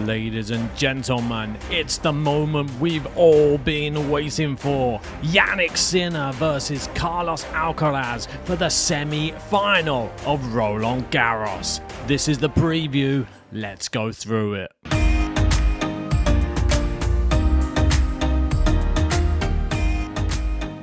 Ladies and gentlemen, it's the moment we've all been waiting for. Jannik Sinner versus Carlos Alcaraz for the semi-final of Roland Garros. This is the preview. Let's go through it.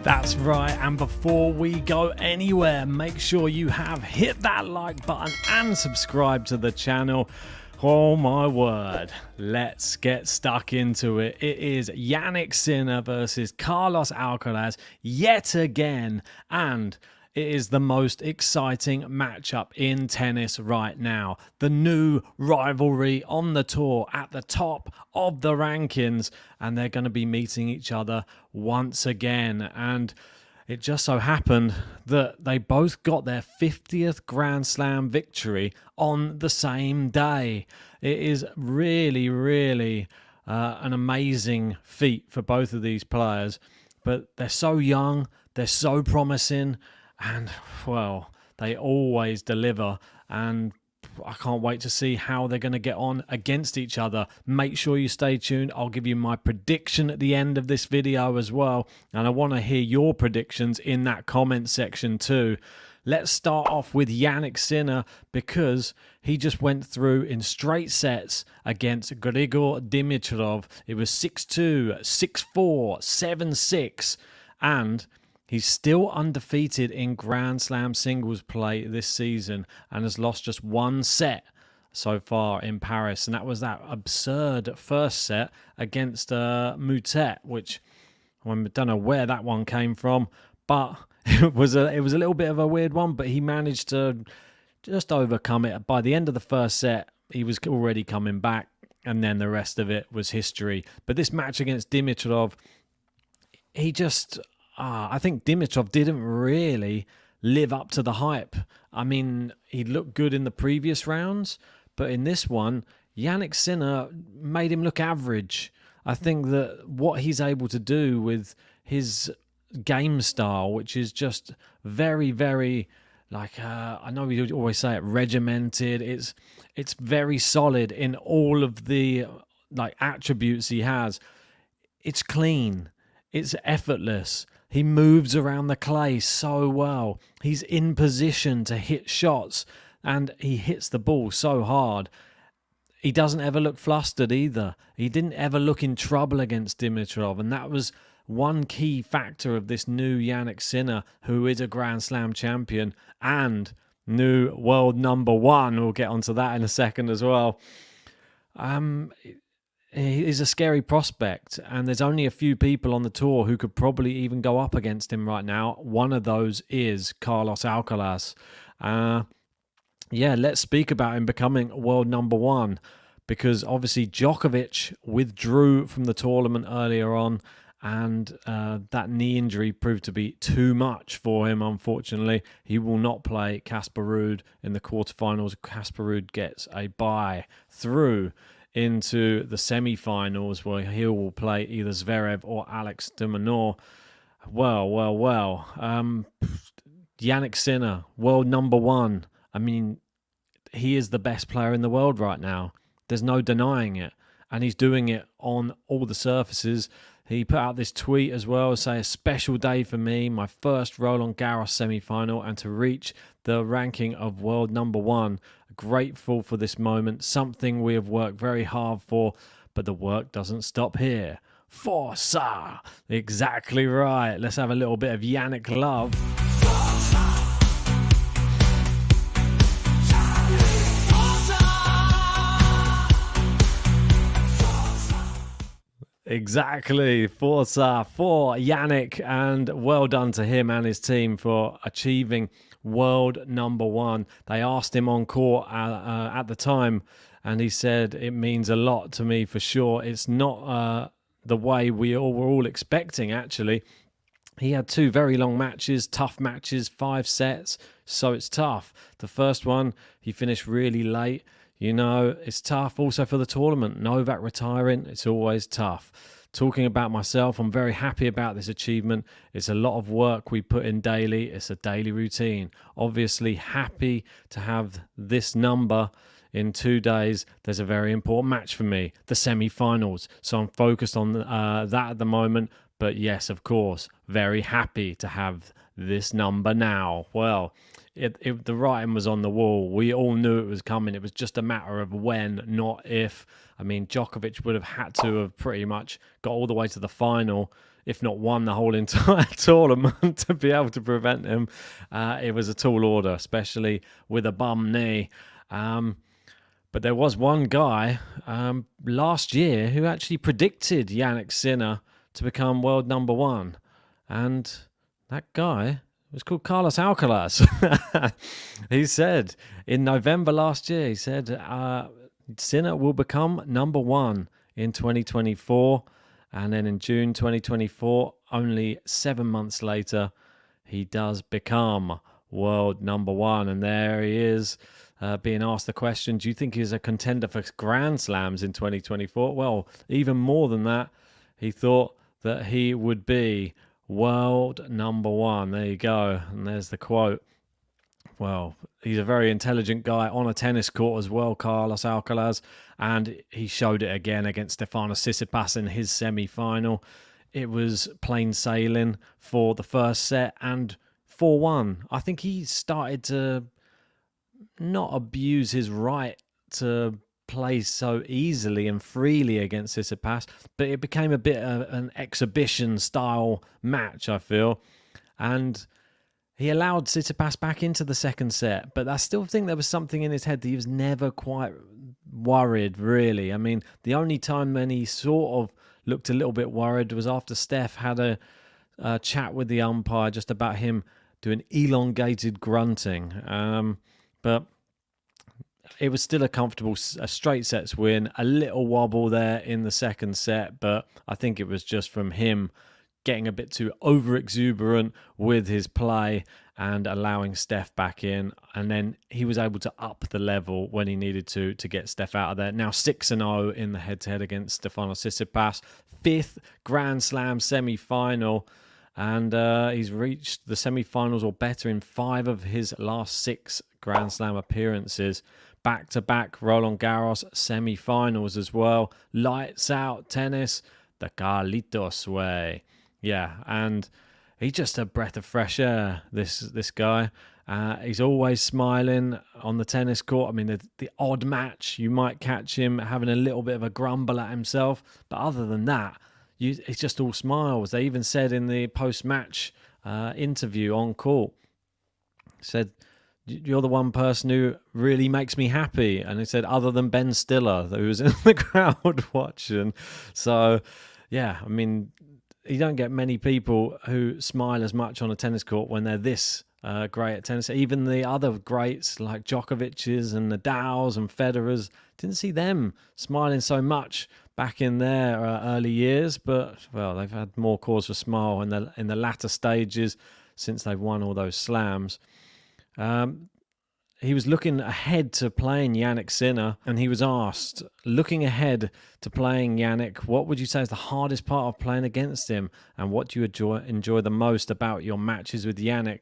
That's right, and before we go anywhere, make sure you have hit that like button and subscribe to the channel. Oh my word, let's get stuck into it. It is Jannik Sinner versus Carlos Alcaraz yet again, and it is the most exciting matchup in tennis right now. The new rivalry on the tour at the top of the rankings, and they're going to be meeting each other once again. And it just so happened that they both got their 50th Grand Slam victory on the same day. It is really an amazing feat for both of these players. But they're so young, they're so promising, and, well, they always deliver. And I can't wait to see how they're going to get on against each other. Make sure you stay tuned. I'll give you my prediction at the end of this video as well. And I want to hear your predictions in that comment section too. Let's start off with Jannik Sinner because he just went through in straight sets against Grigor Dimitrov. It was 6-2, 6-4, 7-6, and he's still undefeated in Grand Slam singles play this season and has lost just one set so far in Paris. And that was that absurd first set against Moutet, which I don't know where that one came from, but it was a little bit of a weird one, but he managed to just overcome it. By the end of the first set, he was already coming back, and then the rest of it was history. But this match against Dimitrov, I think Dimitrov didn't really live up to the hype. I mean, he looked good in the previous rounds, but in this one, Jannik Sinner made him look average. I think that what he's able to do with his game style, which is just very, like, I know we always say it, regimented. It's very solid in all of the like attributes he has. It's clean. It's effortless. He moves around the clay so well. He's in position to hit shots, and he hits the ball so hard. He doesn't ever look flustered either. He didn't ever look in trouble against Dimitrov, and that was one key factor of this new Jannik Sinner, who is a Grand Slam champion and new world number one. We'll get onto that in a second as well. He's a scary prospect, and there's only a few people on the tour who could probably even go up against him right now. One of those is Carlos Alcaraz. Let's speak about him becoming world number one, because obviously Djokovic withdrew from the tournament earlier on, and that knee injury proved to be too much for him, unfortunately. He will not play Casper Ruud in the quarterfinals. Casper Ruud gets a bye through into the semi-finals, where he will play either Zverev or Alex de Minaur. Well. Jannik Sinner, world number one. I mean, he is the best player in the world right now. There's no denying it. And he's doing it on all the surfaces. He put out this tweet as well, say, a special day for me, my first Roland Garros semi-final, and to reach the ranking of world number one. Grateful for this moment, something we have worked very hard for, but the work doesn't stop here. Forza! Exactly right. Let's have a little bit of Jannik love. Exactly, Forza for Jannik, and well done to him and his team for achieving world number one. They asked him on court at the time, and he said, it means a lot to me for sure. It's not the way we all were all expecting, actually. He had two very long matches, tough matches, 5 sets, so it's tough. The first one, he finished really late. You know, it's tough also for the tournament. Novak retiring, it's always tough. Talking about myself, I'm very happy about this achievement. It's a lot of work we put in daily. It's a daily routine. Obviously happy to have this number in 2 days, there's a very important match for me, the semi-finals. So I'm focused on that at the moment. But yes, of course, very happy to have this number now. Well, the writing was on the wall. We all knew it was coming. It was just a matter of when, not if. I mean, Djokovic would have had to have pretty much got all the way to the final, if not won the whole entire tournament, to be able to prevent him. It was a tall order, especially with a bum knee. But there was one guy last year who actually predicted Jannik Sinner to become world number one. And that guy was called Carlos Alcaraz. He said in November last year, he said, Sinner will become number one in 2024. And then in June 2024, only 7 months later, he does become world number one. And there he is being asked the question, do you think he's a contender for Grand Slams in 2024? Well, even more than that, he thought that he would be world number one. There you go. And there's the quote. Well, he's a very intelligent guy on a tennis court as well, Carlos Alcaraz. And he showed it again against Stefanos Tsitsipas in his semi-final. It was plain sailing for the first set and 4-1. I think he started to not abuse his right to play so easily and freely against Tsitsipas, but it became a bit of an exhibition style match, I feel. And he allowed Tsitsipas back into the second set, but I still think there was something in his head that he was never quite worried, really. I mean, the only time when he sort of looked a little bit worried was after Steph had a chat with the umpire just about him doing elongated grunting. But it was still a comfortable straight sets win, a little wobble there in the second set, but I think it was just from him getting a bit too over-exuberant with his play and allowing Steph back in. And then he was able to up the level when he needed to get Steph out of there. Now 6-0 in the head-to-head against Stefanos Tsitsipas. 5th Grand Slam semi-final. And he's reached the semi-finals or better in 5 of his last 6 Grand Slam appearances. Back-to-back Roland Garros semi-finals as well. Lights out tennis the Carlitos way. Yeah, and he's just a breath of fresh air, this guy. He's always smiling on the tennis court. I mean, the odd match, you might catch him having a little bit of a grumble at himself. But other than that, it's just all smiles. They even said in the post-match interview on court, said, you're the one person who really makes me happy. And he said, other than Ben Stiller, who was in the crowd watching. So, yeah, I mean, you don't get many people who smile as much on a tennis court when they're this great at tennis. Even the other greats like Djokovic's and Nadal's and Federer's, didn't see them smiling so much back in their early years. But, well, they've had more cause for smile in the latter stages since they've won all those slams. He was looking ahead to playing Jannik Sinner, and he was asked, looking ahead to playing Jannik, what would you say is the hardest part of playing against him, and what do you enjoy the most about your matches with Jannik?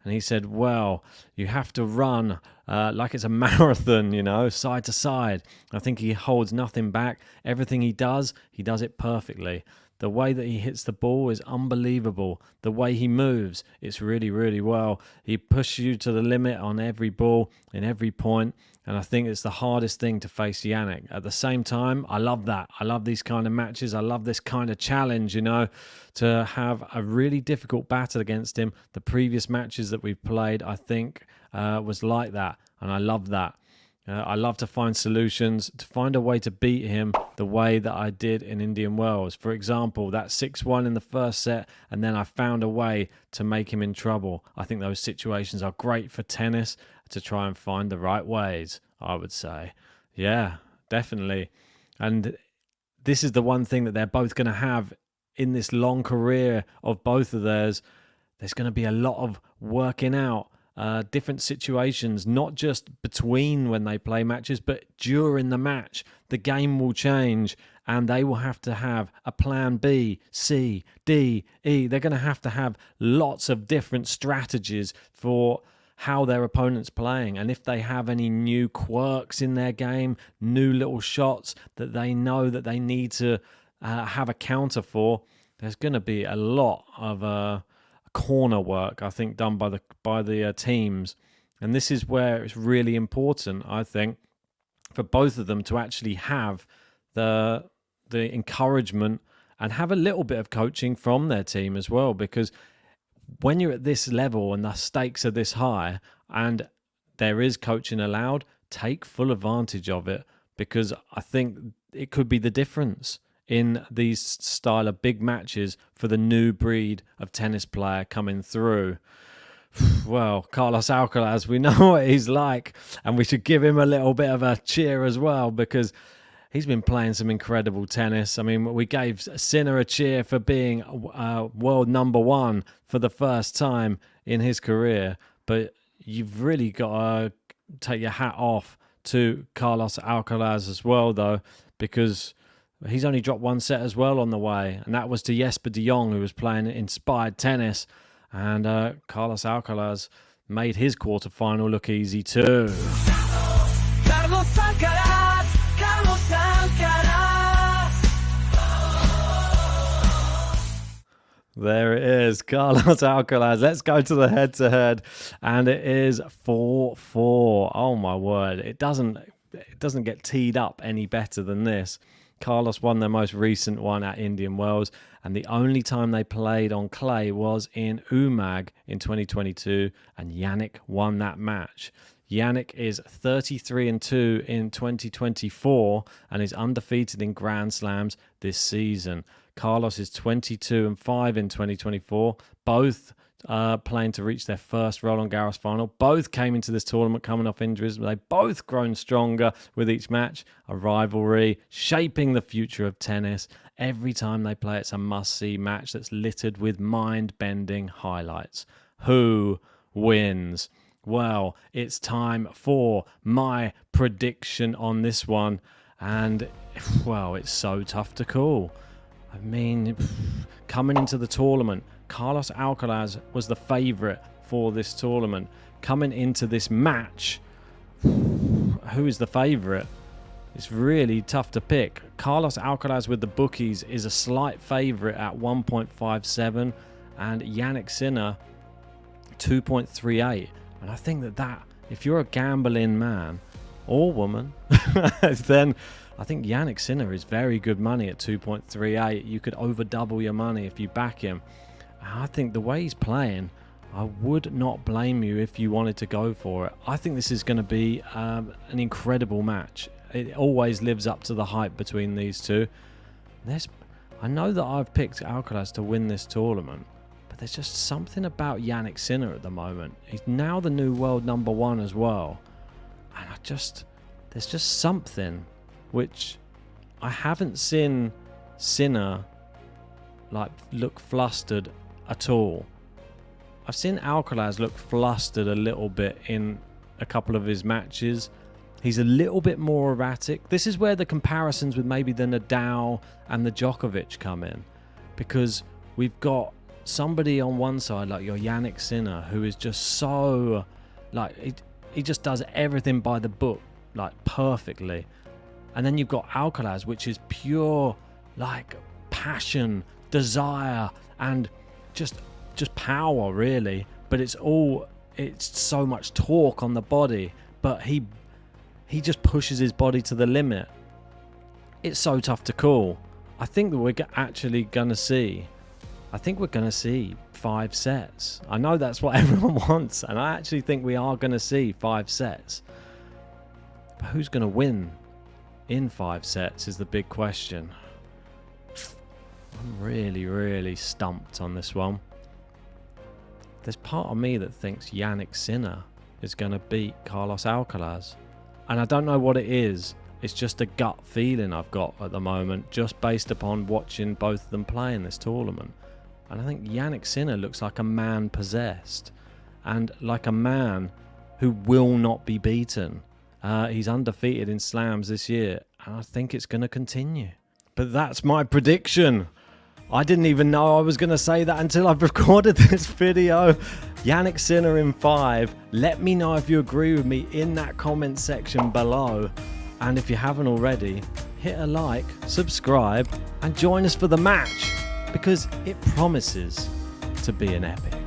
And he said, well, you have to run like it's a marathon, side to side. I think he holds nothing back. Everything he does it perfectly. The way that he hits the ball is unbelievable. The way he moves, it's really, really well. He pushes you to the limit on every ball, in every point. And I think it's the hardest thing to face Jannik. At the same time, I love that. I love these kind of matches. I love this kind of challenge, to have a really difficult battle against him. The previous matches that we've played, I think, was like that. And I love that. I love to find solutions, to find a way to beat him the way that I did in Indian Wells. For example, that 6-1 in the first set, and then I found a way to make him in trouble. I think those situations are great for tennis, to try and find the right ways, I would say. Yeah, definitely. And this is the one thing that they're both going to have in this long career of both of theirs. There's going to be a lot of working out different situations, not just between when they play matches, but during the match. The game will change and they will have to have a plan B, C, D, E. They're going to have lots of different strategies for how their opponent's playing, and if they have any new quirks in their game, new little shots that they know that they need to have a counter for. There's going to be a lot of corner work, I think, done by the teams, and this is where it's really important, I think, for both of them to actually have the encouragement and have a little bit of coaching from their team as well, because when you're at this level and the stakes are this high and there is coaching allowed, take full advantage of it, because I think it could be the difference in these style of big matches for the new breed of tennis player coming through. Well, Carlos Alcaraz, we know what he's like, and we should give him a little bit of a cheer as well, because he's been playing some incredible tennis. I mean, we gave Sinner a cheer for being world number one for the first time in his career, but you've really got to take your hat off to Carlos Alcaraz as well, though, because he's only dropped one set as well on the way, and that was to Jesper de Jong, who was playing inspired tennis, and Carlos Alcaraz made his quarterfinal look easy too. Carlos Alcaraz, Carlos Alcaraz. There it is, Carlos Alcaraz. Let's go to the head-to-head, and it is 4-4. Oh my word! It doesn't get teed up any better than this. Carlos won their most recent one at Indian Wells, and the only time they played on clay was in Umag in 2022, and Jannik won that match. Jannik is 33-2 in 2024 and is undefeated in Grand Slams this season. Carlos is 22-5 in 2024, both playing to reach their first Roland Garros final. Both came into this tournament coming off injuries. They both grown stronger with each match. A rivalry shaping the future of tennis. Every time they play, it's a must-see match that's littered with mind-bending highlights. Who wins? Well, it's time for my prediction on this one. And, well, it's so tough to call. I mean, coming into the tournament, Carlos Alcaraz was the favourite for this tournament. Coming into this match, who is the favourite? It's really tough to pick. Carlos Alcaraz with the bookies is a slight favourite at 1.57, and Jannik Sinner 2.38. And I think that if you're a gambling man or woman, then I think Jannik Sinner is very good money at 2.38. You could over double your money if you back him. I think the way he's playing, I would not blame you if you wanted to go for it. I think this is going to be an incredible match. It always lives up to the hype between these two. I know that I've picked Alcaraz to win this tournament, but there's just something about Jannik Sinner at the moment. He's now the new world number one as well. And there's just something which I haven't seen Sinner look flustered at all. I've seen Alcaraz look flustered a little bit in a couple of his matches. He's a little bit more erratic. This is where the comparisons with maybe the Nadal and the Djokovic come in, because we've got somebody on one side like your Jannik Sinner, who is just so he just does everything by the book, perfectly. And then you've got Alcaraz, which is pure passion, desire, and just power, really. But it's so much torque on the body, but he just pushes his body to the limit. It's so tough to call. I think that we're actually going to see 5 sets. I know that's what everyone wants, and I actually think we are going to see 5 sets. But who's going to win in 5 sets is the big question. I'm really, really stumped on this one. There's part of me that thinks Jannik Sinner is going to beat Carlos Alcaraz. And I don't know what it is. It's just a gut feeling I've got at the moment, just based upon watching both of them play in this tournament. And I think Jannik Sinner looks like a man possessed, and like a man who will not be beaten. He's undefeated in slams this year, and I think it's going to continue. But that's my prediction. I didn't even know I was going to say that until I've recorded this video. Jannik Sinner in 5. Let me know if you agree with me in that comment section below. And if you haven't already, hit a like, subscribe, and join us for the match, because it promises to be an epic.